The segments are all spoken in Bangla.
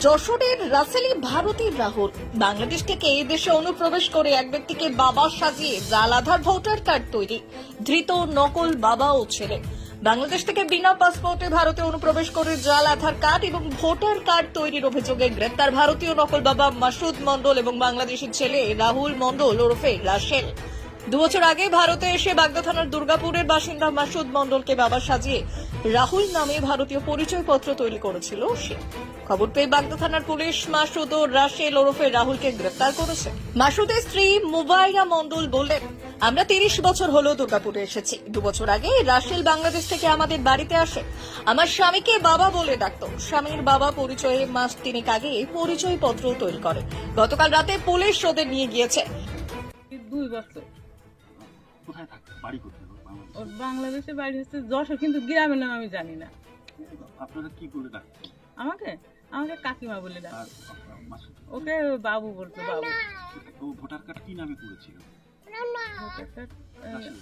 যশোরের রাসেলি ভারতীর রাহুল বাংলাদেশ থেকে এই দেশে অনুপ্রবেশ করে এক ব্যক্তিকে বাবা সাজিয়ে জাল আধার ভোটার কার্ড তৈরি, ধৃত নকল বাবা ও ছেলে। বাংলাদেশ থেকে বিনা পাসপোর্টে ভারতে অনুপ্রবেশ করে জাল আধার কার্ড এবং ভোটার কার্ড তৈরির অভিযোগে গ্রেপ্তার ভারতীয় নকল বাবা মাসুদ মণ্ডল এবং বাংলাদেশের ছেলে রাহুল মণ্ডল ওরফে রাসেল। 2 বছর আগে ভারতে এসে বাগদা থানার দুর্গাপুরের বাসিন্দা মাসুদ মণ্ডলকে বাবা সাজিয়ে রাহুল নামে ভারতীয় পরিচয়পত্র তৈরি করেছিল সে। খবর পেয়ে বাগদা থানার পুলিশ মাসুদ ও রাসেল ওরফে রাহুলকে গ্রেফতার করেছে। মাসুদের স্ত্রী মুবাইরা মণ্ডল বললেন, আমরা 30 বছর হলো দুর্গাপুরে এসেছি। 2 বছর আগে রাসেল বাংলাদেশ থেকে আমাদের বাড়িতে আসে। আমার স্বামীকে বাবা বলে ডাকতো। স্বামীর বাবা পরিচয়ে মাস 3 আগে পরিচয়পত্র তৈরি করে। গতকাল রাতে পুলিশ ওদের নিয়ে গিয়েছে। 2 বছর কোথায় থাকে? বাড়ি কোথায়? বাংলাদেশে? ওর বাংলাদেশে বাড়ি হচ্ছে যশোর, কিন্তু গ্রামের নাম আমি জানি না। আপনারা কি বলে ডাকতেন? আমাকে আমাকে কাকিমা বলে ডাক। আর মাসুদ ওকে বাবু বলতো, বাবু। ও ভোটার কার্ড কি নামে করেছিল? Voter card, Rasel.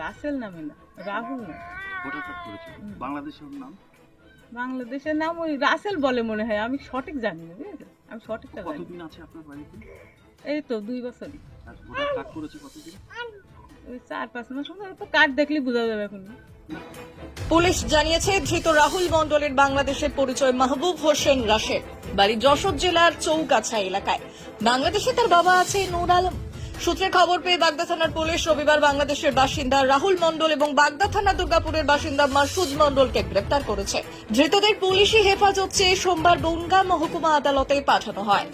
রাসেল নামে না, রাহুল না। ভোটার কার্ড করেছিল। বাংলাদেশের নাম? বাংলাদেশের নাম ওই রাসেল বলে মনে হয়, আমি সঠিক জানি না, বুঝেছো? আমি সঠিকটা জানি না। কতদিন আছে আপনার বাড়িতে? এই তো 2 বছরই। আর ভোটার কার্ড করেছে কতদিন? ওই 4-5 মাস হলো, তো কার্ড দেখলে বোঝা যাবে এখন। পুলিশ জানিয়েছে, ধৃত রাহুল মণ্ডলের বাংলাদেশের পরিচয় মাহবুব হোসেন রাশেদ, বাড়ি যশোর জেলার চৌগাছা এলাকায়। বাংলাদেশে তার বাবা আছে নূর আলম। সূত্রে খবর পেয়ে বাগদা থানার পুলিশ রবিবার বাংলাদেশের বাসিন্দা রাহুল মণ্ডল এবং বাগদা থানা দুর্গাপুরের বাসিন্দা মাসুদ মণ্ডলকে গ্রেপ্তার করেছে। ধৃতদের পুলিশি হেফাজত চেয়ে সোমবার বনগাঁ মহকুমা আদালতে পাঠানো হয়।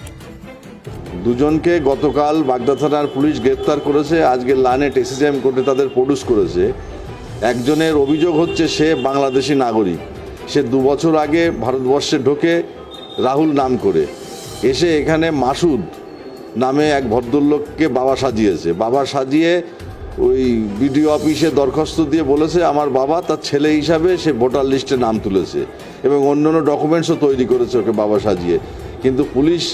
দুজনকে গতকাল বাগদা থানার পুলিশ গ্রেপ্তার করেছে। আজকে লানেট এসএসএম কোর্টে তাদের প্রডিউস করেছে। একজনের অভিযোগ হচ্ছে সে বাংলাদেশি নাগরিক। সে 2 বছর আগে ভারতবর্ষে ঢোকে রাহুল নাম করে, এসে এখানে মাসুদ নামে এক ভদ্রলোককে বাবা সাজিয়েছে। বাবা সাজিয়ে ওই বিডিও অফিসে দরখাস্ত দিয়ে বলেছে আমার বাবা তার ছেলে হিসাবে সে ভোটার লিস্টে নাম তুলেছে এবং অন্যান্য ডকুমেন্টসও তৈরি করেছে ওকে বাবা সাজিয়ে। কিন্তু পুলিশ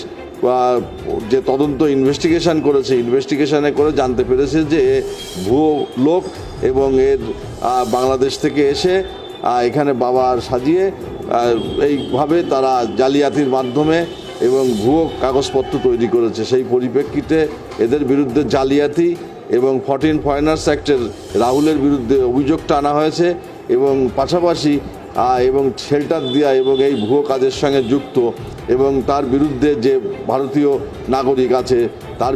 যে তদন্ত ইনভেস্টিগেশন করেছে, ইনভেস্টিগেশনে করে জানতে পেরেছে যে ভুয়ো লোক এবং এর বাংলাদেশ থেকে এসে এখানে বাবা সাজিয়ে এইভাবে তারা জালিয়াতির মাধ্যমে এবং ভুয়ো কাগজপত্র তৈরি করেছে। সেই পরিপ্রেক্ষিতে এদের বিরুদ্ধে জালিয়াতি এবং 14 ফরেনার্স অ্যাক্টের রাহুলের বিরুদ্ধে অভিযোগটা আনা হয়েছে এবং পাশাপাশি এবং শেল্টার দেওয়া এবং এই ভুয়ো কাজের সঙ্গে যুক্ত এবং তার বিরুদ্ধে যে ভারতীয় নাগরিক আছে তার